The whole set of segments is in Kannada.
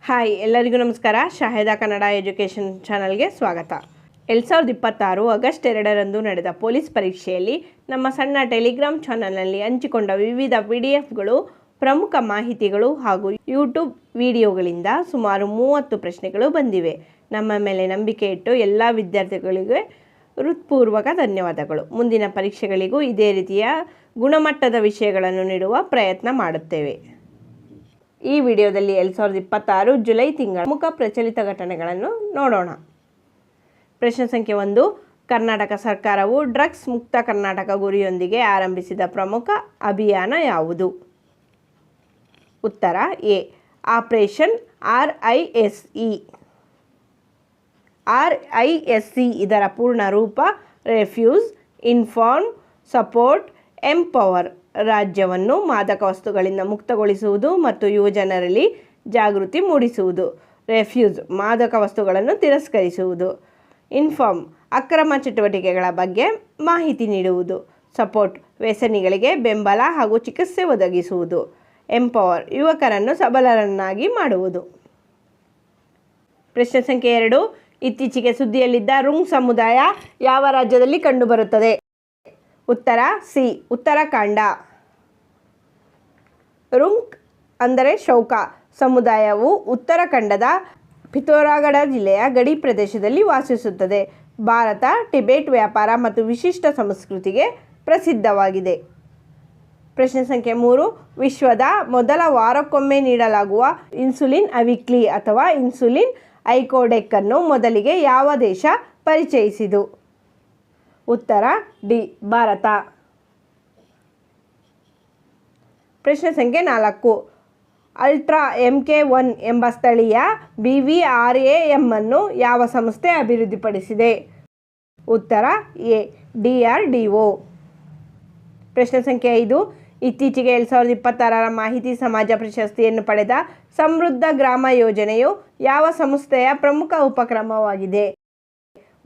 ಹಾಯ್ ಎಲ್ಲರಿಗೂ ನಮಸ್ಕಾರ. ಶಾಹಿದಾ ಕನ್ನಡ ಎಜುಕೇಷನ್ ಚಾನಲ್ಗೆ ಸ್ವಾಗತ. 2026 ಆಗಸ್ಟ್ 2ರಂದು ನಡೆದ ಪೊಲೀಸ್ ಪರೀಕ್ಷೆಯಲ್ಲಿ ನಮ್ಮ ಸಣ್ಣ ಟೆಲಿಗ್ರಾಮ್ ಚಾನಲ್ನಲ್ಲಿ ಹಂಚಿಕೊಂಡ ವಿವಿಧ PDF-ಗಳು, ಪ್ರಮುಖ ಮಾಹಿತಿಗಳು ಹಾಗೂ ಯೂಟ್ಯೂಬ್ ವಿಡಿಯೋಗಳಿಂದ ಸುಮಾರು 30 ಪ್ರಶ್ನೆಗಳು ಬಂದಿವೆ. ನಮ್ಮ ಮೇಲೆ ನಂಬಿಕೆ ಇಟ್ಟು ಎಲ್ಲ ವಿದ್ಯಾರ್ಥಿಗಳಿಗೆ ಹೃತ್ಪೂರ್ವಕ ಧನ್ಯವಾದಗಳು. ಮುಂದಿನ ಪರೀಕ್ಷೆಗಳಿಗೂ ಇದೇ ರೀತಿಯ ಗುಣಮಟ್ಟದ ವಿಷಯಗಳನ್ನು ನೀಡುವ ಪ್ರಯತ್ನ ಮಾಡುತ್ತೇವೆ. ಈ ವಿಡಿಯೋದಲ್ಲಿ 2026 ಜುಲೈ ತಿಂಗಳ ಪ್ರಮುಖ ಪ್ರಚಲಿತ ಘಟನೆಗಳನ್ನು ನೋಡೋಣ. ಪ್ರಶ್ನೆ ಸಂಖ್ಯೆ 1. ಕರ್ನಾಟಕ ಸರ್ಕಾರವು ಡ್ರಗ್ಸ್ ಮುಕ್ತ ಕರ್ನಾಟಕ ಗುರಿಯೊಂದಿಗೆ ಆರಂಭಿಸಿದ ಪ್ರಮುಖ ಅಭಿಯಾನ ಯಾವುದು? ಉತ್ತರ ಎ. Operation RISE. RISE ಇದರ ಪೂರ್ಣ ರೂಪ ರೆಫ್ಯೂಸ್, ಇನ್ಫಾರ್ಮ್, ಸಪೋರ್ಟ್, ಎಂಪವರ್. ರಾಜ್ಯವನ್ನು ಮಾದಕ ವಸ್ತುಗಳಿಂದ ಮುಕ್ತಗೊಳಿಸುವುದು ಮತ್ತು ಯುವಜನರಲ್ಲಿ ಜಾಗೃತಿ ಮೂಡಿಸುವುದು. ರೆಫ್ಯೂಸ್ ಮಾದಕ ವಸ್ತುಗಳನ್ನು ತಿರಸ್ಕರಿಸುವುದು. ಇನ್ಫಾರ್ಮ್ ಅಕ್ರಮ ಚಟುವಟಿಕೆಗಳ ಬಗ್ಗೆ ಮಾಹಿತಿ ನೀಡುವುದು. ಸಪೋರ್ಟ್ ವ್ಯಸನಿಗಳಿಗೆ ಬೆಂಬಲ ಹಾಗೂ ಚಿಕಿತ್ಸೆ ಒದಗಿಸುವುದು. ಎಂಪವರ್ ಯುವಕರನ್ನು ಸಬಲರನ್ನಾಗಿ ಮಾಡುವುದು. ಪ್ರಶ್ನೆ ಸಂಖ್ಯೆ 2. ಇತ್ತೀಚೆಗೆ ಸುದ್ದಿಯಲ್ಲಿದ್ದ ರುಂಗ್ ಸಮುದಾಯ ಯಾವ ರಾಜ್ಯದಲ್ಲಿ ಕಂಡುಬರುತ್ತದೆ? ಉತ್ತರ ಸಿ. ಉತ್ತರಾಖಂಡ. ರುಂಗ್ ಅಂದರೆ ಶೌಕ ಸಮುದಾಯವು ಉತ್ತರಾಖಂಡದ ಪಿಥೋರಾಗಢ ಜಿಲ್ಲೆಯ ಗಡಿ ಪ್ರದೇಶದಲ್ಲಿ ವಾಸಿಸುತ್ತದೆ. ಭಾರತ ಟಿಬೆಟ್ ವ್ಯಾಪಾರ ಮತ್ತು ವಿಶಿಷ್ಟ ಸಂಸ್ಕೃತಿಗೆ ಪ್ರಸಿದ್ಧವಾಗಿದೆ. ಪ್ರಶ್ನೆ ಸಂಖ್ಯೆ 3. ವಿಶ್ವದ ಮೊದಲ ವಾರಕ್ಕೊಮ್ಮೆ ನೀಡಲಾಗುವ ಇನ್ಸುಲಿನ್ ಅವಿಕ್ಲಿ ಅಥವಾ ಇನ್ಸುಲಿನ್ ಐಕೋಡೆಕ್ ಅನ್ನು ಮೊದಲಿಗೆ ಯಾವ ದೇಶ ಪರಿಚಯಿಸಿತು? ಉತ್ತರ ಡಿ. ಭಾರತ. ಪ್ರಶ್ನೆ ಸಂಖ್ಯೆ 4. ಅಲ್ಟ್ರಾ MK1 ಎಂಬ ಸ್ಥಳೀಯ BVRAM ಅನ್ನು ಯಾವ ಸಂಸ್ಥೆ ಅಭಿವೃದ್ಧಿಪಡಿಸಿದೆ? ಉತ್ತರ ಎ. DRDO. ಪ್ರಶ್ನೆ ಸಂಖ್ಯೆ 5. ಇತ್ತೀಚೆಗೆ 2026 ಮಾಹಿತಿ ಸಮಾಜ ಪ್ರಶಸ್ತಿಯನ್ನು ಪಡೆದ ಸಮೃದ್ಧ ಗ್ರಾಮ ಯೋಜನೆಯು ಯಾವ ಸಂಸ್ಥೆಯ ಪ್ರಮುಖ ಉಪಕ್ರಮವಾಗಿದೆ?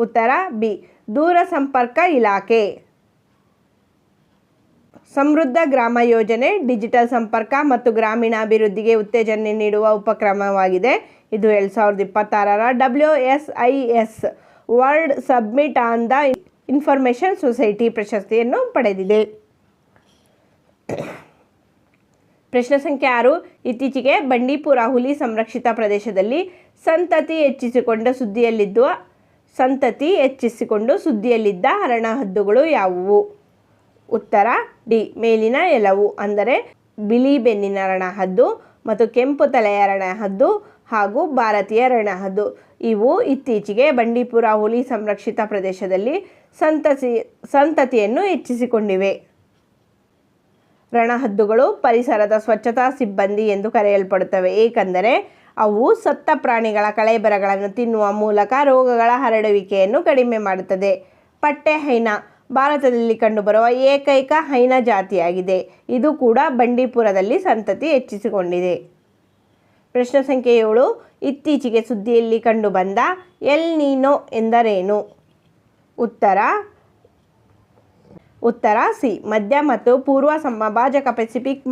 ಉತ್ತರ ಬಿ. ದೂರಸಂಪರ್ಕ ಇಲಾಖೆ. ಸಮೃದ್ಧ ಗ್ರಾಮ ಯೋಜನೆ ಡಿಜಿಟಲ್ ಸಂಪರ್ಕ ಮತ್ತು ಗ್ರಾಮೀಣಾಭಿವೃದ್ಧಿಗೆ ಉತ್ತೇಜನ ನೀಡುವ ಉಪಕ್ರಮವಾಗಿದೆ. ಇದು 2026 WSIS world submit on the information society ಪ್ರಶಸ್ತಿಯನ್ನು ಪಡೆದಿದೆ. ಪ್ರಶ್ನೆ ಸಂಖ್ಯೆ 6. ಇತ್ತೀಚೆಗೆ ಬಂಡೀಪುರ ಹುಲಿ ಸಂರಕ್ಷಿತ ಪ್ರದೇಶದಲ್ಲಿ ಸಂತತಿ ಹೆಚ್ಚಿಸಿಕೊಂಡು ಸುದ್ದಿಯಲ್ಲಿದ್ದ ಅರಣಹದ್ದುಗಳು ಯಾವುವು? ಉತ್ತರ ಡಿ. ಮೇಲಿನ ಎಲ್ಲವು ಅಂದರೆ ಬಿಳಿ ಬೆನ್ನಿನ ರಣಹದ್ದು ಮತ್ತು ಕೆಂಪು ತಲೆಯ ರಣಹದ್ದು ಹಾಗೂ ಭಾರತೀಯ ರಣಹದ್ದು. ಇವು ಇತ್ತೀಚೆಗೆ ಬಂಡೀಪುರ ಹುಲಿ ಸಂರಕ್ಷಿತ ಪ್ರದೇಶದಲ್ಲಿ ಸಂತತಿಯನ್ನು ಹೆಚ್ಚಿಸಿಕೊಂಡಿವೆ. ರಣಹದ್ದುಗಳು ಪರಿಸರದ ಸ್ವಚ್ಛತಾ ಸಿಬ್ಬಂದಿ ಎಂದು ಕರೆಯಲ್ಪಡುತ್ತವೆ, ಏಕೆಂದರೆ ಅವು ಸತ್ತ ಪ್ರಾಣಿಗಳ ಕಳೇಬರಗಳನ್ನು ತಿನ್ನುವ ಮೂಲಕ ರೋಗಗಳ ಹರಡುವಿಕೆಯನ್ನು ಕಡಿಮೆ ಮಾಡುತ್ತದೆ. ಪಟ್ಟೆ ಹೈನ ಭಾರತದಲ್ಲಿ ಕಂಡುಬರುವ ಏಕೈಕ ಹೈನ ಜಾತಿಯಾಗಿದೆ. ಇದು ಕೂಡ ಬಂಡೀಪುರದಲ್ಲಿ ಸಂತತಿ ಹೆಚ್ಚಿಸಿಕೊಂಡಿದೆ. ಪ್ರಶ್ನೆ ಸಂಖ್ಯೆ 7. ಇತ್ತೀಚೆಗೆ ಸುದ್ದಿಯಲ್ಲಿ ಕಂಡುಬಂದ ಎಲ್ ನೀನೋ ಎಂದರೇನು? ಉತ್ತರ ಸಿ. ಮಧ್ಯ ಮತ್ತು ಪೂರ್ವ ಸಮಭಾಜಕ ಪೆಸಿಫಿಕ್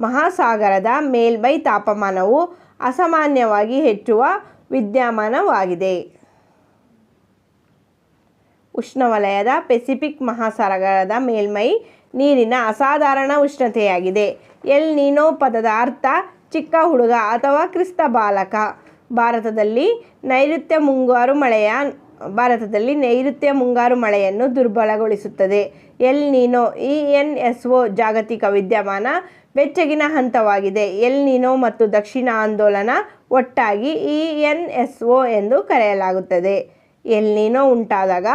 ಮಹಾಸಾಗರದ ಮೇಲ್ಮೈ ತಾಪಮಾನವು ಅಸಾಮಾನ್ಯವಾಗಿ ಹೆಚ್ಚುವ ವಿದ್ಯಮಾನವಾಗಿದೆ. ಉಷ್ಣವಲಯದ ಪೆಸಿಫಿಕ್ ಮಹಾಸಾಗರದ ಮೇಲ್ಮೈ ನೀರಿನ ಅಸಾಧಾರಣ ಉಷ್ಣತೆಯಾಗಿದೆ. ಎಲ್ ನೀನೋ ಪದದ ಅರ್ಥ ಚಿಕ್ಕ ಹುಡುಗ ಅಥವಾ ಕ್ರಿಸ್ತ ಬಾಲಕ. ಭಾರತದಲ್ಲಿ ನೈಋತ್ಯ ಮುಂಗಾರು ಮಳೆಯನ್ನು ದುರ್ಬಲಗೊಳಿಸುತ್ತದೆ. ಎಲ್ ನೀನೋ ENSO ಜಾಗತಿಕ ವಿದ್ಯಮಾನ ಬೆಚ್ಚಗಿನ ಹಂತವಾಗಿದೆ. ಎಲ್ ನೀನೋ ಮತ್ತು ದಕ್ಷಿಣ ಆಂದೋಲನ ಒಟ್ಟಾಗಿ ENSO ಎಂದು ಕರೆಯಲಾಗುತ್ತದೆ. ಎಲ್ ನೀನೋ ಉಂಟಾದಾಗ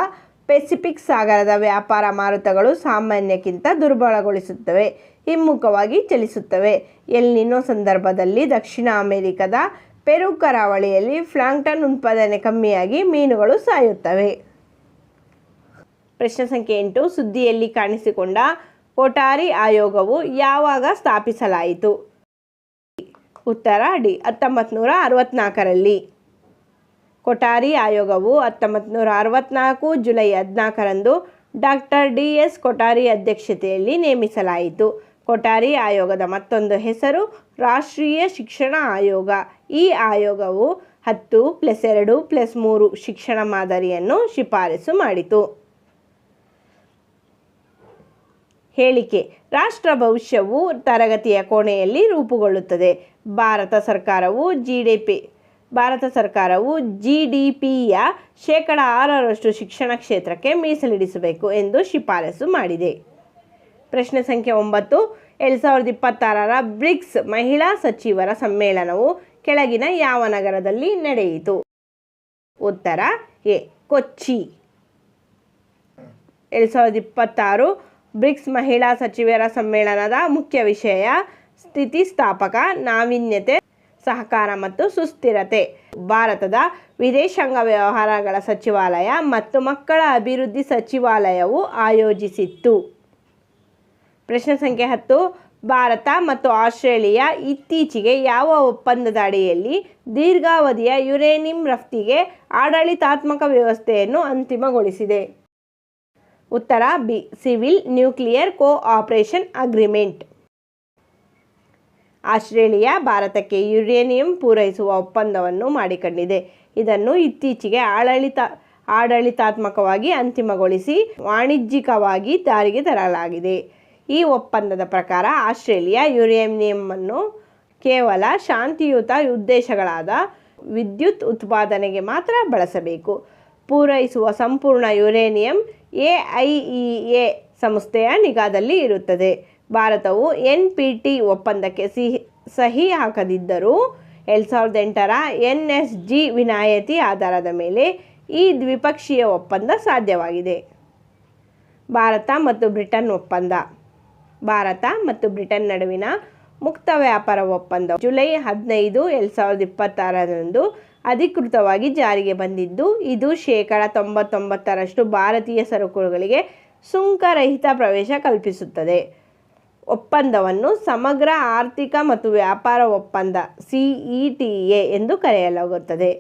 ಪೆಸಿಫಿಕ್ ಸಾಗರದ ವ್ಯಾಪಾರ ಮಾರುತಗಳು ಸಾಮಾನ್ಯಕ್ಕಿಂತ ದುರ್ಬಲಗೊಳಿಸುತ್ತವೆ, ಹಿಮ್ಮುಖವಾಗಿ ಚಲಿಸುತ್ತವೆ. ಎಲ್ ನೀನೋ ಸಂದರ್ಭದಲ್ಲಿ ದಕ್ಷಿಣ ಅಮೆರಿಕದ ಪೆರು ಕರಾವಳಿಯಲ್ಲಿ ಪ್ಲಾಂಕ್ಟನ್ ಉತ್ಪಾದನೆ ಕಮ್ಮಿಯಾಗಿ ಮೀನುಗಳು ಸಾಯುತ್ತವೆ. ಪ್ರಶ್ನೆ ಸಂಖ್ಯೆ 8. ಸುದ್ದಿಯಲ್ಲಿ ಕಾಣಿಸಿಕೊಂಡ ಕೊಠಾರಿ ಆಯೋಗವು ಯಾವಾಗ ಸ್ಥಾಪಿಸಲಾಯಿತು? ಉತ್ತರ ಡಿ. 1964ರಲ್ಲಿ. ಕೊಠಾರಿ ಆಯೋಗವು 1964 ಜುಲೈ 14ರಂದು ಡಾಕ್ಟರ್ DS ಕೊಠಾರಿ ಅಧ್ಯಕ್ಷತೆಯಲ್ಲಿ ನೇಮಿಸಲಾಯಿತು. ಕೊಠಾರಿ ಆಯೋಗದ ಮತ್ತೊಂದು ಹೆಸರು ರಾಷ್ಟ್ರೀಯ ಶಿಕ್ಷಣ ಆಯೋಗ. ಈ ಆಯೋಗವು 10+2+3 ಶಿಕ್ಷಣ ಮಾದರಿಯನ್ನು ಶಿಫಾರಸು ಮಾಡಿತು. ಹೇಳಿಕೆ: ರಾಷ್ಟ್ರ ಭವಿಷ್ಯವು ತರಗತಿಯ ಕೋಣೆಯಲ್ಲಿ ರೂಪುಗೊಳ್ಳುತ್ತದೆ. ಭಾರತ ಸರ್ಕಾರವು GDPಯ 6% ಶಿಕ್ಷಣ ಕ್ಷೇತ್ರಕ್ಕೆ ಮೀಸಲಿಡಿಸಬೇಕು ಎಂದು ಶಿಫಾರಸು ಮಾಡಿದೆ. ಪ್ರಶ್ನೆ ಸಂಖ್ಯೆ 9. 2026ರ ಬ್ರಿಕ್ಸ್ ಮಹಿಳಾ ಸಚಿವರ ಸಮ್ಮೇಳನವು ಕೆಳಗಿನ ಯಾವ ನಗರದಲ್ಲಿ ನಡೆಯಿತು? ಉತ್ತರ ಎ. ಕೊಚ್ಚಿ. 2026 ಬ್ರಿಕ್ಸ್ ಮಹಿಳಾ ಸಚಿವರ ಸಮ್ಮೇಳನದ ಮುಖ್ಯ ವಿಷಯ ಸ್ಥಿತಿಸ್ಥಾಪಕ, ನಾವೀನ್ಯತೆ, ಸಹಕಾರ ಮತ್ತು ಸುಸ್ಥಿರತೆ. ಭಾರತದ ವಿದೇಶಾಂಗ ವ್ಯವಹಾರಗಳ ಸಚಿವಾಲಯ ಮತ್ತು ಮಕ್ಕಳ ಅಭಿವೃದ್ಧಿ ಸಚಿವಾಲಯವು ಆಯೋಜಿಸಿತ್ತು. ಪ್ರಶ್ನೆ ಸಂಖ್ಯೆ 10. ಭಾರತ ಮತ್ತು ಆಸ್ಟ್ರೇಲಿಯಾ ಇತ್ತೀಚೆಗೆ ಯಾವ ಒಪ್ಪಂದದ ಅಡಿಯಲ್ಲಿ ದೀರ್ಘಾವಧಿಯ ಯುರೇನಿಯಂ ರಫ್ತಿಗೆ ಆಡಳಿತಾತ್ಮಕ ವ್ಯವಸ್ಥೆಯನ್ನು ಅಂತಿಮಗೊಳಿಸಿದೆ? ಉತ್ತರ B. Civil nuclear cooperation agreement. Australia ಭಾರತಕ್ಕೆ ಯುರೇನಿಯಂ ಪೂರೈಸುವ ಒಪ್ಪಂದವನ್ನು ಮಾಡಿಕೊಂಡಿದೆ. ಇದನ್ನು ಇತ್ತೀಚೆಗೆ ಆಡಳಿತಾತ್ಮಕವಾಗಿ ಅಂತಿಮಗೊಳಿಸಿ ವಾಣಿಜ್ಯಿಕವಾಗಿ ಜಾರಿಗೆ ತರಲಾಗಿದೆ. ಈ ಒಪ್ಪಂದದ ಪ್ರಕಾರ ಆಸ್ಟ್ರೇಲಿಯಾ ಯುರೇನಿಯಂನ್ನು ಕೇವಲ ಶಾಂತಿಯುತ ಉದ್ದೇಶಗಳಾದ ವಿದ್ಯುತ್ ಉತ್ಪಾದನೆಗೆ ಮಾತ್ರ ಬಳಸಬೇಕು. ಪೂರೈಸುವ ಸಂಪೂರ್ಣ ಯುರೇನಿಯಂ AIEA ಸಂಸ್ಥೆಯ ನಿಗಾದಲ್ಲಿ ಇರುತ್ತದೆ. ಭಾರತವು NPT ಒಪ್ಪಂದಕ್ಕೆ ಸಹಿ ಹಾಕದಿದ್ದರೂ 2008ರ NSG ವಿನಾಯಿತಿ ಆಧಾರದ ಮೇಲೆ ಈ ದ್ವಿಪಕ್ಷೀಯ ಒಪ್ಪಂದ ಸಾಧ್ಯವಾಗಿದೆ. ಭಾರತ ಮತ್ತು ಬ್ರಿಟನ್ ಒಪ್ಪಂದ. ಭಾರತ ಮತ್ತು ಬ್ರಿಟನ್ ನಡುವಿನ ಮುಕ್ತ ವ್ಯಾಪಾರ ಒಪ್ಪಂದ ಜುಲೈ 15, 2026ರಂದು ಅಧಿಕೃತವಾಗಿ ಜಾರಿಗೆ ಬಂದಿದ್ದು, ಇದು 99% ಭಾರತೀಯ ಸರಕುಗಳಿಗೆ ಸುಂಕರಹಿತ ಪ್ರವೇಶ ಕಲ್ಪಿಸುತ್ತದೆ. ಒಪ್ಪಂದವನ್ನು ಸಮಗ್ರ ಆರ್ಥಿಕ ಮತ್ತು ವ್ಯಾಪಾರ ಒಪ್ಪಂದ CETA ಎಂದು ಕರೆಯಲಾಗುತ್ತದೆ.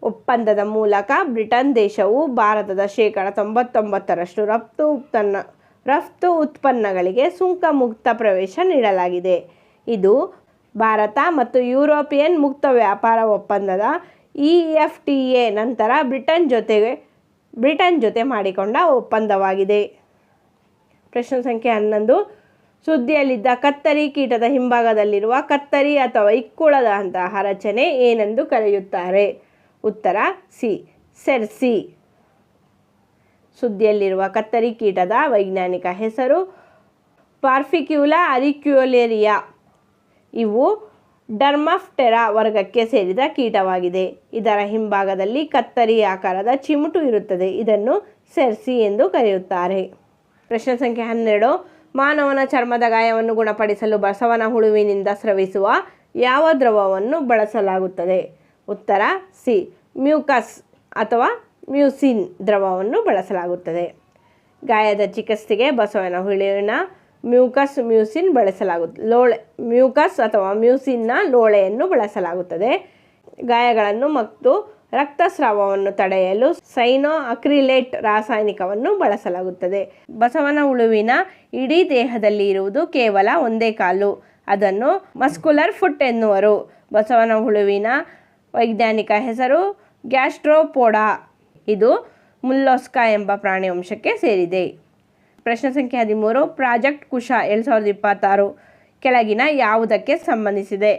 ಒಪ್ಪಂದದ ಮೂಲಕ ಬ್ರಿಟನ್ ದೇಶವು ಭಾರತದ 99% ರಫ್ತು ಉತ್ಪನ್ನಗಳಿಗೆ ಸುಂಕ ಮುಕ್ತ ಪ್ರವೇಶ ನೀಡಲಾಗಿದೆ. ಇದು ಭಾರತ ಮತ್ತು ಯುರೋಪಿಯನ್ ಮುಕ್ತ ವ್ಯಾಪಾರ ಒಪ್ಪಂದದ EFTA ನಂತರ ಬ್ರಿಟನ್ ಜೊತೆ ಮಾಡಿಕೊಂಡ ಒಪ್ಪಂದವಾಗಿದೆ. ಪ್ರಶ್ನೆ ಸಂಖ್ಯೆ 11. ಸುದ್ದಿಯಲ್ಲಿದ್ದ ಕತ್ತರಿ ಕೀಟದ ಹಿಂಭಾಗದಲ್ಲಿರುವ ಕತ್ತರಿ ಅಥವಾ ಇಕ್ಕುಳದಂತಹ ರಚನೆ ಏನೆಂದು ಕರೆಯುತ್ತಾರೆ? ಉತ್ತರ ಸಿ. ಸೆರ್ಸಿ. ಸುದ್ದಿಯಲ್ಲಿರುವ ಕತ್ತರಿ ಕೀಟದ ವೈಜ್ಞಾನಿಕ ಹೆಸರು ಪಾರ್ಫಿಕ್ಯುಲಾ ಅರಿಕ್ಯುಲೇರಿಯಾ. ಇವು ಡರ್ಮಾಪ್ಟೆರಾ ವರ್ಗಕ್ಕೆ ಸೇರಿದ ಕೀಟವಾಗಿದೆ. ಇದರ ಹಿಂಭಾಗದಲ್ಲಿ ಕತ್ತರಿ ಆಕಾರದ ಚಿಮುಟು ಇರುತ್ತದೆ. ಇದನ್ನು ಸೆರ್ಸಿ ಎಂದು ಕರೆಯುತ್ತಾರೆ. ಪ್ರಶ್ನೆ ಸಂಖ್ಯೆ 12. ಮಾನವನ ಚರ್ಮದ ಗಾಯವನ್ನು ಗುಣಪಡಿಸಲು ಬಸವನ ಹುಳುವಿನಿಂದ ಸ್ರವಿಸುವ ಯಾವ ದ್ರವವನ್ನು ಬಳಸಲಾಗುತ್ತದೆ? ಉತ್ತರ ಸಿ. ಮ್ಯೂಕಸ್ ಅಥವಾ ಮ್ಯೂಸಿನ್ ದ್ರವವನ್ನು ಬಳಸಲಾಗುತ್ತದೆ. ಗಾಯದ ಚಿಕಿತ್ಸೆಗೆ ಬಸವನ ಹುಳುವಿನ ಮ್ಯೂಸಿನ್ ಬಳಸಲಾಗುತ್ತದೆ. ಮ್ಯೂಕಸ್ ಅಥವಾ ಮ್ಯೂಸಿನ್ನ ಲೋಳೆಯನ್ನು ಬಳಸಲಾಗುತ್ತದೆ. ಗಾಯಗಳನ್ನು ಮತ್ತು ರಕ್ತಸ್ರಾವವನ್ನು ತಡೆಯಲು ಸೈನೋಅಕ್ರಿಲೇಟ್ ರಾಸಾಯನಿಕವನ್ನು ಬಳಸಲಾಗುತ್ತದೆ. ಬಸವನ ಹುಳುವಿನ ಇಡೀ ದೇಹದಲ್ಲಿ ಇರುವುದು ಕೇವಲ ಒಂದೇ ಕಾಲು. ಅದನ್ನು ಮಸ್ಕ್ಯುಲರ್ ಫುಟ್ ಎನ್ನುವರು. ಬಸವನ ಹುಳುವಿನ ವೈಜ್ಞಾನಿಕ ಹೆಸರು ಗ್ಯಾಸ್ಟ್ರೋಪೋಡಾ. ಇದು ಮುಲ್ಲೋಸ್ಕಾ ಎಂಬ ಪ್ರಾಣಿ ವಂಶಕ್ಕೆ ಸೇರಿದೆ. ಪ್ರಶ್ನೆ ಸಂಖ್ಯೆ 13. ಪ್ರಾಜೆಕ್ಟ್ ಕುಶ 2026 ಕೆಳಗಿನ ಯಾವುದಕ್ಕೆ ಸಂಬಂಧಿಸಿದೆ?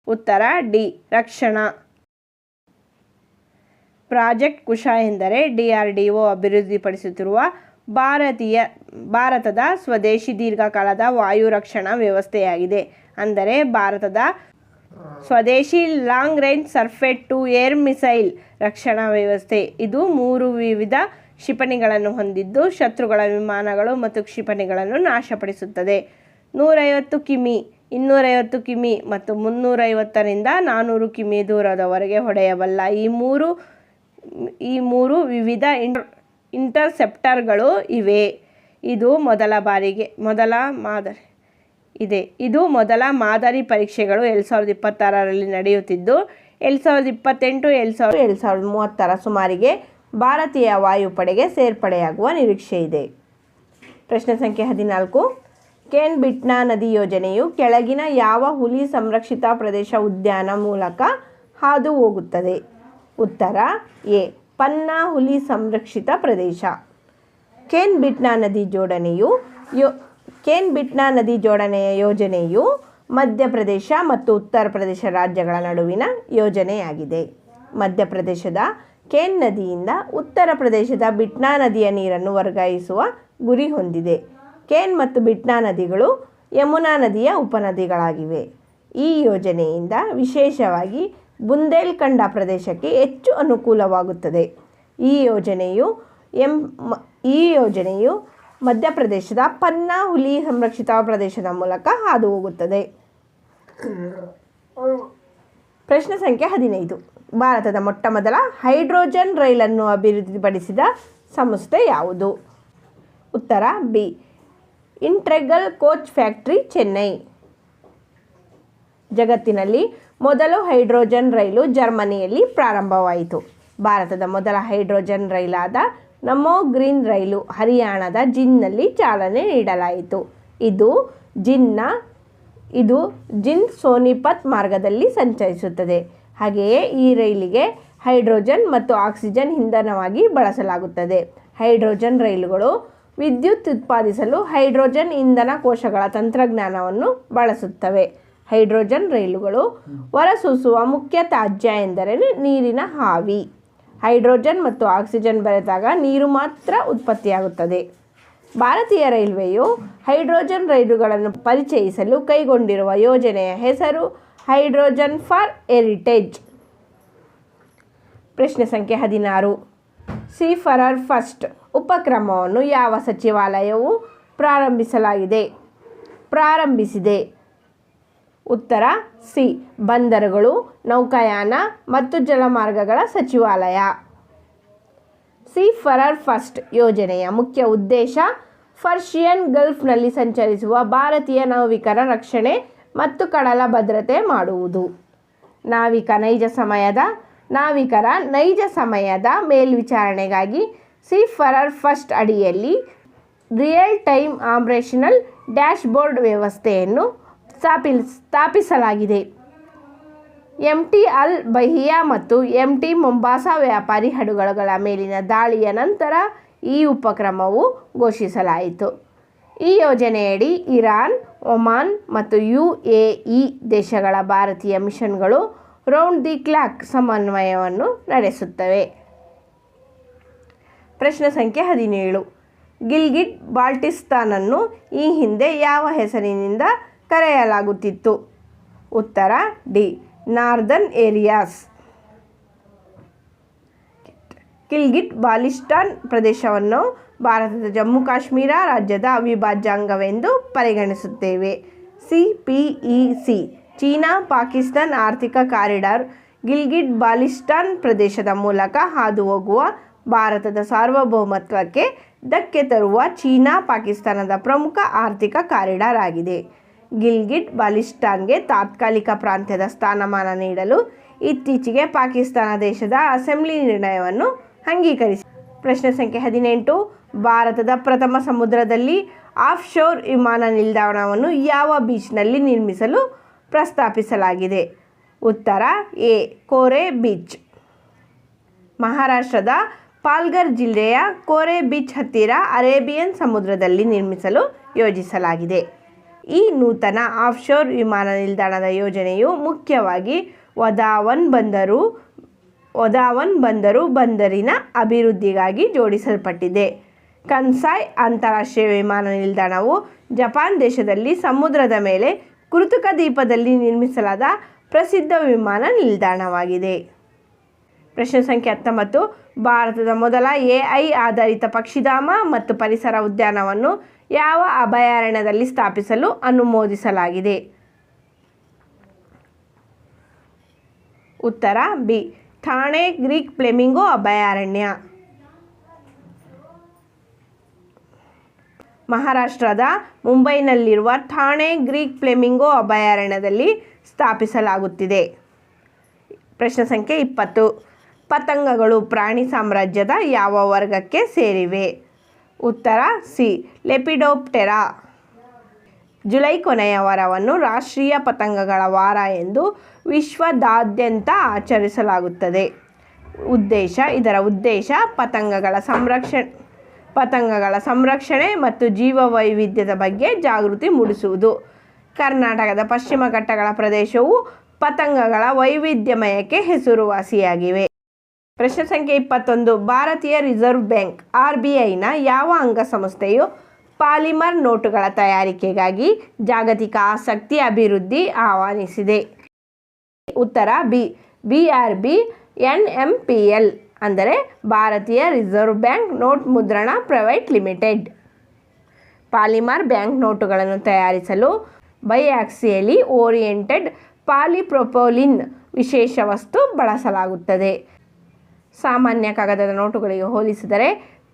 ಉತ್ತರ ಡಿ. ರಕ್ಷಣಾ. ಪ್ರಾಜೆಕ್ಟ್ ಕುಶ ಎಂದರೆ DRDO ಅಭಿವೃದ್ಧಿಪಡಿಸುತ್ತಿರುವ ಭಾರತದ ಸ್ವದೇಶಿ ದೀರ್ಘಕಾಲದ ವಾಯು ರಕ್ಷಣಾ ವ್ಯವಸ್ಥೆಯಾಗಿದೆ. ಅಂದರೆ ಭಾರತದ ಸ್ವದೇಶಿ long range surface to air missile ರಕ್ಷಣಾ ವ್ಯವಸ್ಥೆ. ಇದು 3 ವಿವಿಧ ಕ್ಷಿಪಣಿಗಳನ್ನು ಹೊಂದಿದ್ದು ಶತ್ರುಗಳ ವಿಮಾನಗಳು ಮತ್ತು ಕ್ಷಿಪಣಿಗಳನ್ನು ನಾಶಪಡಿಸುತ್ತದೆ. 150 ಕಿಮಿ, 250 ಕಿಮಿ ಮತ್ತು 350ರಿಂದ 400 ಕಿಮಿ ದೂರದವರೆಗೆ ಹೊಡೆಯಬಲ್ಲ ಈ ಮೂರು ವಿವಿಧ ಇಂಟರ್ಸೆಪ್ಟರ್ಗಳು ಇವೆ. ಇದು ಮೊದಲ ಮಾದರಿ ಪರೀಕ್ಷೆಗಳು 2026ರಲ್ಲಿ ನಡೆಯುತ್ತಿದ್ದು 2028-2030ರ ಸುಮಾರಿಗೆ ಭಾರತೀಯ ವಾಯುಪಡೆಗೆ ಸೇರ್ಪಡೆಯಾಗುವ ನಿರೀಕ್ಷೆ ಇದೆ. ಪ್ರಶ್ನೆ ಸಂಖ್ಯೆ 14. ಕೇನ್ ಬಿಟ್ನಾ ನದಿ ಯೋಜನೆಯು ಕೆಳಗಿನ ಯಾವ ಹುಲಿ ಸಂರಕ್ಷಿತ ಪ್ರದೇಶ ಉದ್ಯಾನ ಮೂಲಕ ಹಾದು ಹೋಗುತ್ತದೆ? ಉತ್ತರ ಎ ಪನ್ನಾ ಹುಲಿ ಸಂರಕ್ಷಿತ ಪ್ರದೇಶ. ಕೇನ್ ಬಿಟ್ನಾ ನದಿ ಜೋಡಣೆಯ ಯೋಜನೆಯು ಮಧ್ಯಪ್ರದೇಶ ಮತ್ತು ಉತ್ತರ ಪ್ರದೇಶ ರಾಜ್ಯಗಳ ನಡುವಿನ ಯೋಜನೆಯಾಗಿದೆ. ಮಧ್ಯಪ್ರದೇಶದ ಕೇನ್ ನದಿಯಿಂದ ಉತ್ತರ ಪ್ರದೇಶದ ಬಿಟ್ನಾ ನದಿಯ ನೀರನ್ನು ವರ್ಗಾಯಿಸುವ ಗುರಿ ಹೊಂದಿದೆ. ಕೇನ್ ಮತ್ತು ಬಿಟ್ನಾ ನದಿಗಳು ಯಮುನಾ ನದಿಯ ಉಪನದಿಗಳಾಗಿವೆ. ಈ ಯೋಜನೆಯಿಂದ ವಿಶೇಷವಾಗಿ ಬುಂದೇಲ್ಖಂಡ ಪ್ರದೇಶಕ್ಕೆ ಹೆಚ್ಚು ಅನುಕೂಲವಾಗುತ್ತದೆ. ಈ ಯೋಜನೆಯು ಮಧ್ಯಪ್ರದೇಶದ ಪನ್ನಾ ಹುಲಿ ಸಂರಕ್ಷಿತ ಪ್ರದೇಶದ ಮೂಲಕ ಹಾದು ಹೋಗುತ್ತದೆ. ಪ್ರಶ್ನೆ ಸಂಖ್ಯೆ 15. ಭಾರತದ ಮೊಟ್ಟಮೊದಲ ಹೈಡ್ರೋಜನ್ ರೈಲನ್ನು ಅಭಿವೃದ್ಧಿಪಡಿಸಿದ ಸಂಸ್ಥೆ ಯಾವುದು? ಉತ್ತರ B integral coach factory, Chennai. ಜಗತ್ತಿನಲ್ಲಿ ಮೊದಲು ಹೈಡ್ರೋಜನ್ ರೈಲು ಜರ್ಮನಿಯಲ್ಲಿ ಪ್ರಾರಂಭವಾಯಿತು. ಭಾರತದ ಮೊದಲ ಹೈಡ್ರೋಜನ್ ರೈಲಾದ ನಮೋ ಗ್ರೀನ್ ರೈಲು ಹರಿಯಾಣದ ಜಿಂದ್ನಲ್ಲಿ ಚಾಲನೆ ನೀಡಲಾಯಿತು. ಇದು ಜಿಂದ್ ಸೋನಿಪತ್ ಮಾರ್ಗದಲ್ಲಿ ಸಂಚರಿಸುತ್ತದೆ. ಹಾಗೆಯೇ ಈ ರೈಲಿಗೆ ಹೈಡ್ರೋಜನ್ ಮತ್ತು ಆಕ್ಸಿಜನ್ ಇಂಧನವಾಗಿ ಬಳಸಲಾಗುತ್ತದೆ. ಹೈಡ್ರೋಜನ್ ರೈಲುಗಳು ವಿದ್ಯುತ್ ಉತ್ಪಾದಿಸಲು ಹೈಡ್ರೋಜನ್ ಇಂಧನ ಕೋಶಗಳ ತಂತ್ರಜ್ಞಾನವನ್ನು ಬಳಸುತ್ತವೆ. ಹೈಡ್ರೋಜನ್ ರೈಲುಗಳು ಹೊರಸೂಸುವ ಮುಖ್ಯ ತ್ಯಾಜ್ಯ ಎಂದರೆ ನೀರಿನ ಆವಿ. ಹೈಡ್ರೋಜನ್ ಮತ್ತು ಆಕ್ಸಿಜನ್ ಬೆರೆತಾಗ ನೀರು ಮಾತ್ರ ಉತ್ಪತ್ತಿಯಾಗುತ್ತದೆ. ಭಾರತೀಯ ರೈಲ್ವೆಯು ಹೈಡ್ರೋಜನ್ ರೈಲುಗಳನ್ನು ಪರಿಚಯಿಸಲು ಕೈಗೊಂಡಿರುವ ಯೋಜನೆಯ ಹೆಸರು ಹೈಡ್ರೋಜನ್ ಫಾರ್ ಹೆರಿಟೇಜ್. ಪ್ರಶ್ನೆ ಸಂಖ್ಯೆ 16. ಸಿ ಫಾರ್ ಫಸ್ಟ್ ಉಪಕ್ರಮವನ್ನು ಯಾವ ಸಚಿವಾಲಯವು ಪ್ರಾರಂಭಿಸಿದೆ? ಉತ್ತರ ಸಿ ಬಂದರುಗಳು, ನೌಕಾಯಾನ ಮತ್ತು ಜಲಮಾರ್ಗಗಳ ಸಚಿವಾಲಯ. ಸಿ ಫಾರ್ ಫಸ್ಟ್ ಯೋಜನೆಯ ಮುಖ್ಯ ಉದ್ದೇಶ ಪರ್ಷಿಯನ್ ಗಲ್ಫ್ನಲ್ಲಿ ಸಂಚರಿಸುವ ಭಾರತೀಯ ನಾವಿಕರ ರಕ್ಷಣೆ ಮತ್ತು ಕಡಲ ಭದ್ರತೆ ಮಾಡುವುದು. ನಾವಿಕರ ನೈಜ ಸಮಯದ ಮೇಲ್ವಿಚಾರಣೆಗಾಗಿ ಸಿ ಫಾರ್ ಫಸ್ಟ್ ಅಡಿಯಲ್ಲಿ ರಿಯಲ್ ಟೈಮ್ ಆಪರೇಷನಲ್ ಡ್ಯಾಶ್ಬೋರ್ಡ್ ವ್ಯವಸ್ಥೆಯನ್ನು ಸ್ಥಾಪಿಸಲಾಗಿದೆ. ಎಂಟಿ ಅಲ್ ಬಹಿಯಾ ಮತ್ತು ಎಂಟಿ ಮೊಂಬಾಸಾ ವ್ಯಾಪಾರಿ ಹಡಗುಗಳ ಮೇಲಿನ ದಾಳಿಯ ನಂತರ ಈ ಉಪಕ್ರಮವು ಘೋಷಿಸಲಾಯಿತು. ಈ ಯೋಜನೆಯಡಿ ಇರಾನ್, ಒಮಾನ್ ಮತ್ತು UAE ದೇಶಗಳ ಭಾರತೀಯ ಮಿಷನ್ಗಳು ರೌಂಡ್ ದಿ ಕ್ಲಾಕ್ ಸಮನ್ವಯವನ್ನು ನಡೆಸುತ್ತವೆ. ಪ್ರಶ್ನೆ ಸಂಖ್ಯೆ 17. ಗಿಲ್ಗಿಟ್ ಬಾಲ್ಟಿಸ್ತಾನನ್ನು ಈ ಹಿಂದೆ ಯಾವ ಹೆಸರಿನಿಂದ ಕರೆಯಲಾಗುತ್ತಿತ್ತು? ಉತ್ತರ D northern areas. Gilgit Baltistan ಪ್ರದೇಶವನ್ನು ಭಾರತದ ಜಮ್ಮು ಕಾಶ್ಮೀರ ರಾಜ್ಯದ ಅವಿಭಾಜ್ಯ ಅಂಗವೆಂದು ಪರಿಗಣಿಸುತ್ತೇವೆ. CPEC ಚೀನಾ ಪಾಕಿಸ್ತಾನ್ ಆರ್ಥಿಕ ಕಾರಿಡಾರ್ ಗಿಲ್ಗಿಟ್ ಬಾಲ್ಟಿಸ್ತಾನ್ ಪ್ರದೇಶದ ಮೂಲಕ ಹಾದು ಹೋಗುವ ಭಾರತದ ಸಾರ್ವಭೌಮತ್ವಕ್ಕೆ ಧಕ್ಕೆ ತರುವ ಚೀನಾ ಪಾಕಿಸ್ತಾನದ ಪ್ರಮುಖ ಆರ್ಥಿಕ ಕಾರಿಡಾರ್ ಆಗಿದೆ. ಗಿಲ್ಗಿಟ್ ಬಾಲ್ಟಿಸ್ತಾನ್ಗೆ ತಾತ್ಕಾಲಿಕ ಪ್ರಾಂತ್ಯದ ಸ್ಥಾನಮಾನ ನೀಡಲು ಇತ್ತೀಚೆಗೆ ಪಾಕಿಸ್ತಾನ ದೇಶದ ಅಸೆಂಬ್ಲಿ ನಿರ್ಣಯವನ್ನು ಅಂಗೀಕರಿಸಿದೆ. ಪ್ರಶ್ನೆ ಸಂಖ್ಯೆ 18. ಭಾರತದ ಪ್ರಥಮ ಸಮುದ್ರದಲ್ಲಿ ಆಫ್ಶೋರ್ ವಿಮಾನ ನಿಲ್ದಾಣವನ್ನು ಯಾವ ಬೀಚ್ನಲ್ಲಿ ನಿರ್ಮಿಸಲು ಪ್ರಸ್ತಾಪಿಸಲಾಗಿದೆ? ಉತ್ತರ ಎ ಕೋರೆ ಬೀಚ್. ಮಹಾರಾಷ್ಟ್ರದ ಪಾಲ್ಘರ್ ಜಿಲ್ಲೆಯ ಕೋರೆ ಬೀಚ್ ಹತ್ತಿರ ಅರೇಬಿಯನ್ ಸಮುದ್ರದಲ್ಲಿ ನಿರ್ಮಿಸಲು ಯೋಜಿಸಲಾಗಿದೆ. ಈ ನೂತನ ಆಫ್ಶೋರ್ ವಿಮಾನ ನಿಲ್ದಾಣದ ಯೋಜನೆಯು ಮುಖ್ಯವಾಗಿ ವದಾವನ್ ಬಂದರಿನ ಅಭಿವೃದ್ಧಿಗಾಗಿ ಜೋಡಿಸಲ್ಪಟ್ಟಿದೆ. ಕನ್ಸಾಯ್ ಅಂತಾರಾಷ್ಟ್ರೀಯ ವಿಮಾನ ನಿಲ್ದಾಣವು ಜಪಾನ್ ದೇಶದಲ್ಲಿ ಸಮುದ್ರದ ಮೇಲೆ ಕೃತಕ ದ್ವೀಪದಲ್ಲಿ ನಿರ್ಮಿಸಲಾದ ಪ್ರಸಿದ್ಧ ವಿಮಾನ ನಿಲ್ದಾಣವಾಗಿದೆ. ಪ್ರಶ್ನೆ ಸಂಖ್ಯೆ 19. ಭಾರತದ ಮೊದಲ AI ಆಧಾರಿತ ಪಕ್ಷಿಧಾಮ ಮತ್ತು ಪರಿಸರ ಉದ್ಯಾನವನ್ನು ಯಾವ ಅಭಯಾರಣ್ಯದಲ್ಲಿ ಸ್ಥಾಪಿಸಲು ಅನುಮೋದಿಸಲಾಗಿದೆ? ಉತ್ತರ ಬಿ ಥಾಣೆ ಗ್ರೀಕ್ ಫ್ಲೆಮಿಂಗೋ ಅಭಯಾರಣ್ಯ. ಮಹಾರಾಷ್ಟ್ರದ ಮುಂಬೈನಲ್ಲಿರುವ ಥಾಣೆ ಗ್ರೀಕ್ ಫ್ಲೆಮಿಂಗೋ ಅಭಯಾರಣ್ಯದಲ್ಲಿ ಸ್ಥಾಪಿಸಲಾಗುತ್ತಿದೆ. ಪ್ರಶ್ನೆ ಸಂಖ್ಯೆ 20. ಪತಂಗಗಳು ಪ್ರಾಣಿ ಸಾಮ್ರಾಜ್ಯದ ಯಾವ ವರ್ಗಕ್ಕೆ ಸೇರಿವೆ? ಉತ್ತರ ಸಿ ಲೆಪಿಡೋಪ್ಟೆರಾ. ಜುಲೈ ಕೊನೆಯ ವಾರವನ್ನು ರಾಷ್ಟ್ರೀಯ ಪತಂಗಗಳ ವಾರ ಎಂದು ವಿಶ್ವದಾದ್ಯಂತ ಆಚರಿಸಲಾಗುತ್ತದೆ. ಇದರ ಉದ್ದೇಶ ಪತಂಗಗಳ ಸಂರಕ್ಷಣೆ ಮತ್ತು ಜೀವವೈವಿಧ್ಯದ ಬಗ್ಗೆ ಜಾಗೃತಿ ಮೂಡಿಸುವುದು. ಕರ್ನಾಟಕದ ಪಶ್ಚಿಮ ಘಟ್ಟಗಳ ಪ್ರದೇಶವು ಪತಂಗಗಳ ವೈವಿಧ್ಯಮಯಕ್ಕೆ ಹೆಸರುವಾಸಿಯಾಗಿವೆ. ಪ್ರಶ್ನೆ ಸಂಖ್ಯೆ 21. ಭಾರತೀಯ ರಿಸರ್ವ್ ಬ್ಯಾಂಕ್ RBIನ ಯಾವ ಅಂಗಸಂಸ್ಥೆಯು ಪಾಲಿಮರ್ ನೋಟುಗಳ ತಯಾರಿಕೆಗಾಗಿ ಜಾಗತಿಕ ಆಸಕ್ತಿ ಅಭಿವೃದ್ಧಿ ಆಹ್ವಾನಿಸಿದೆ? ಉತ್ತರ ಬಿ. BRB NMPL ಅಂದರೆ ಭಾರತೀಯ ರಿಸರ್ವ್ ಬ್ಯಾಂಕ್ ನೋಟ್ ಮುದ್ರಣ ಪ್ರೈವೇಟ್ ಲಿಮಿಟೆಡ್. ಪಾಲಿಮರ್ ಬ್ಯಾಂಕ್ ನೋಟುಗಳನ್ನು ತಯಾರಿಸಲು ಬೈಆಕ್ಸಿಯಲಿ ಓರಿಯೆಂಟೆಡ್ ಪಾಲಿಪ್ರೊಪೋಲಿನ್ ವಿಶೇಷ ವಸ್ತು ಬಳಸಲಾಗುತ್ತದೆ. ಸಾಮಾನ್ಯ ಕಾಗದದ ನೋಟುಗಳಿಗೆ ಹೋಲಿಸಿದರೆ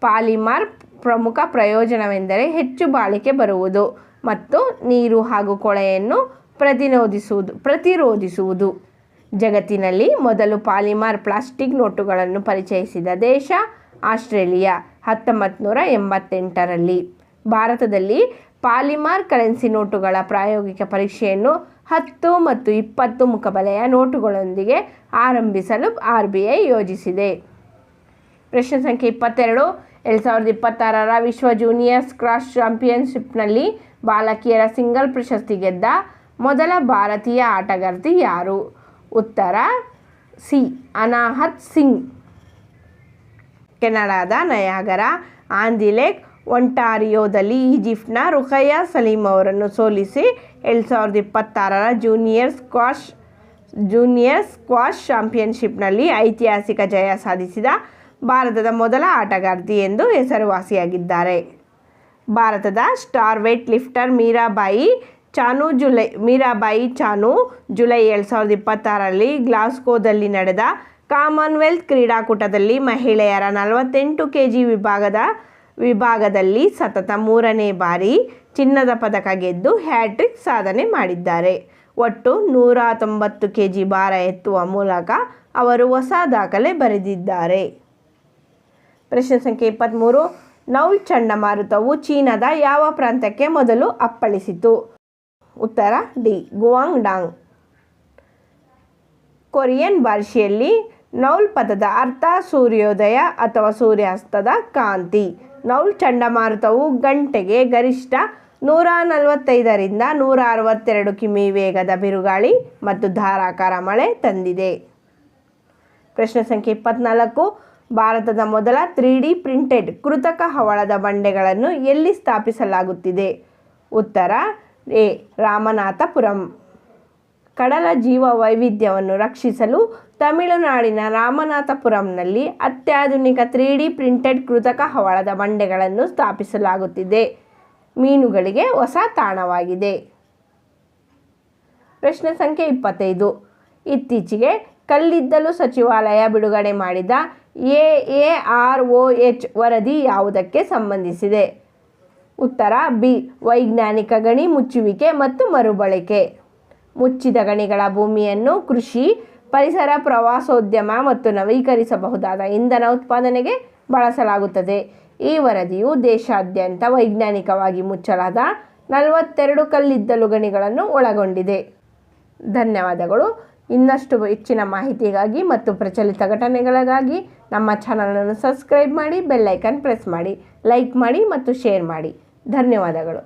ಪಾಲಿಮರ್ ಪ್ರಮುಖ ಪ್ರಯೋಜನವೆಂದರೆ ಹೆಚ್ಚು ಬಾಳಿಕೆ ಬರುವುದು ಮತ್ತು ನೀರು ಹಾಗೂ ಕೊಳೆಯನ್ನು ಪ್ರತಿರೋಧಿಸುವುದು. ಜಗತ್ತಿನಲ್ಲಿ ಮೊದಲು ಪಾಲಿಮರ್ ಪ್ಲಾಸ್ಟಿಕ್ ನೋಟುಗಳನ್ನು ಪರಿಚಯಿಸಿದ ದೇಶ ಆಸ್ಟ್ರೇಲಿಯಾ 1988ರಲ್ಲಿ. ಭಾರತದಲ್ಲಿ ಪಾಲಿಮರ್ ಕರೆನ್ಸಿ ನೋಟುಗಳ ಪ್ರಾಯೋಗಿಕ ಪರೀಕ್ಷೆಯನ್ನು 10 ಮತ್ತು 20 ಮುಖಬೆಲೆಯ ನೋಟುಗಳೊಂದಿಗೆ ಆರಂಭಿಸಲು RBI ಯೋಜಿಸಿದೆ. ಪ್ರಶ್ನೆ ಸಂಖ್ಯೆ 22. 2026ರ ವಿಶ್ವ ಜೂನಿಯರ್ ಸ್ಕ್ವಾಷ್ ಚಾಂಪಿಯನ್ಶಿಪ್ನಲ್ಲಿ ಬಾಲಕಿಯರ ಸಿಂಗಲ್ ಪ್ರಶಸ್ತಿ ಗೆದ್ದ ಮೊದಲ ಭಾರತೀಯ ಆಟಗಾರ್ತಿ ಯಾರು? ಉತ್ತರ ಸಿ. ಅನಾಹತ್ ಸಿಂಗ್. ಕೆನಡಾದ Niagara on the lake ಒಂಟಾರಿಯೋದಲ್ಲಿ ಈಜಿಪ್ಟ್ನ ರುಖಯ್ಯಾ Salim ಅವರನ್ನು ಸೋಲಿಸಿ 2026ರ ಜೂನಿಯರ್ ಸ್ಕ್ವಾಷ್ ಚಾಂಪಿಯನ್ಶಿಪ್ನಲ್ಲಿ ಐತಿಹಾಸಿಕ ಜಯ ಸಾಧಿಸಿದ ಭಾರತದ ಮೊದಲ ಆಟಗಾರ್ತಿ ಎಂದು ಹೆಸರುವಾಸಿಯಾಗಿದ್ದಾರೆ. ಭಾರತದ star weight lifter Mirabai Chanu July 2026ರಲ್ಲಿ ಗ್ಲಾಸ್ಗೋದಲ್ಲಿ ನಡೆದ ಕಾಮನ್ವೆಲ್ತ್ ಕ್ರೀಡಾಕೂಟದಲ್ಲಿ ಮಹಿಳೆಯರ 48 kg ವಿಭಾಗದಲ್ಲಿ ಸತತ 3ನೇ ಬಾರಿ ಚಿನ್ನದ ಪದಕ ಗೆದ್ದು ಹ್ಯಾಟ್ರಿಕ್ ಸಾಧನೆ ಮಾಡಿದ್ದಾರೆ. ಒಟ್ಟು 190 kg ಭಾರ ಎತ್ತುವ ಮೂಲಕ ಅವರು ಹೊಸ ದಾಖಲೆ ಬರೆದಿದ್ದಾರೆ. ಪ್ರಶ್ನೆ ಸಂಖ್ಯೆ 23. ನೌಲ್ ಚಂಡಮಾರುತವು ಚೀನಾದ ಯಾವ ಪ್ರಾಂತ್ಯಕ್ಕೆ ಮೊದಲು ಅಪ್ಪಳಿಸಿತು? ಉತ್ತರ ಡಿ. ಗುವಾಂಗ್ಡಾಂಗ್. ಕೊರಿಯನ್ ಭಾಷೆಯಲ್ಲಿ ನೌಲ್ ಪದದ ಅರ್ಥ ಸೂರ್ಯೋದಯ ಅಥವಾ ಸೂರ್ಯಾಸ್ತದ ಕಾಂತಿ. ನೌಲ್ ಚಂಡಮಾರುತವು ಗಂಟೆಗೆ ಗರಿಷ್ಠ 145ರಿಂದ 162 ಕಿಮಿ ವೇಗದ ಬಿರುಗಾಳಿ ಮತ್ತು ಧಾರಾಕಾರ ಮಳೆ ತಂದಿದೆ. ಪ್ರಶ್ನೆ ಸಂಖ್ಯೆ 24. ಭಾರತದ ಮೊದಲ 3D ಪ್ರಿಂಟೆಡ್ ಕೃತಕ ಹವಳದ ಬಂಡೆಗಳನ್ನು ಎಲ್ಲಿ ಸ್ಥಾಪಿಸಲಾಗುತ್ತಿದೆ? ಉತ್ತರ ಎ. ರಾಮನಾಥಪುರಂ. ಕಡಲ ಜೀವ ವೈವಿಧ್ಯವನ್ನು ರಕ್ಷಿಸಲು ತಮಿಳುನಾಡಿನ ರಾಮನಾಥಪುರಂನಲ್ಲಿ ಅತ್ಯಾಧುನಿಕ 3D ಪ್ರಿಂಟೆಡ್ ಕೃತಕ ಹವಳದ ಬಂಡೆಗಳನ್ನು ಸ್ಥಾಪಿಸಲಾಗುತ್ತಿದೆ. ಮೀನುಗಳಿಗೆ ಹೊಸ ತಾಣವಾಗಿದೆ. ಪ್ರಶ್ನೆ ಸಂಖ್ಯೆ 25. ಇತ್ತೀಚೆಗೆ ಕಲ್ಲಿದ್ದಲು ಸಚಿವಾಲಯ ಬಿಡುಗಡೆ ಮಾಡಿದ AAROH ವರದಿ ಯಾವುದಕ್ಕೆ ಸಂಬಂಧಿಸಿದೆ? ಉತ್ತರ ಬಿ. ವೈಜ್ಞಾನಿಕ ಗಣಿ ಮುಚ್ಚುವಿಕೆ ಮತ್ತು ಮರುಬಳಕೆ. ಮುಚ್ಚಿದ ಗಣಿಗಳ ಭೂಮಿಯನ್ನು ಕೃಷಿ, ಪರಿಸರ, ಪ್ರವಾಸೋದ್ಯಮ ಮತ್ತು ನವೀಕರಿಸಬಹುದಾದ ಇಂಧನ ಉತ್ಪಾದನೆಗೆ ಬಳಸಲಾಗುತ್ತದೆ. ಈ ವರದಿಯು ದೇಶಾದ್ಯಂತ ವೈಜ್ಞಾನಿಕವಾಗಿ ಮುಚ್ಚಲಾದ 42 ಕಲ್ಲಿದ್ದಲು ಗಣಿಗಳನ್ನು ಒಳಗೊಂಡಿದೆ. ಧನ್ಯವಾದಗಳು. ಇನ್ನಷ್ಟು ಹೆಚ್ಚಿನ ಮಾಹಿತಿಗಾಗಿ ಮತ್ತು ಪ್ರಚಲಿತ ಘಟನೆಗಳಿಗಾಗಿ ನಮ್ಮ ಚಾನಲನ್ನು ಸಬ್ಸ್ಕ್ರೈಬ್ ಮಾಡಿ, ಬೆಲ್ ಐಕಾನ್ ಪ್ರೆಸ್ ಮಾಡಿ, ಲೈಕ್ ಮಾಡಿ ಮತ್ತು ಶೇರ್ ಮಾಡಿ. ಧನ್ಯವಾದಗಳು.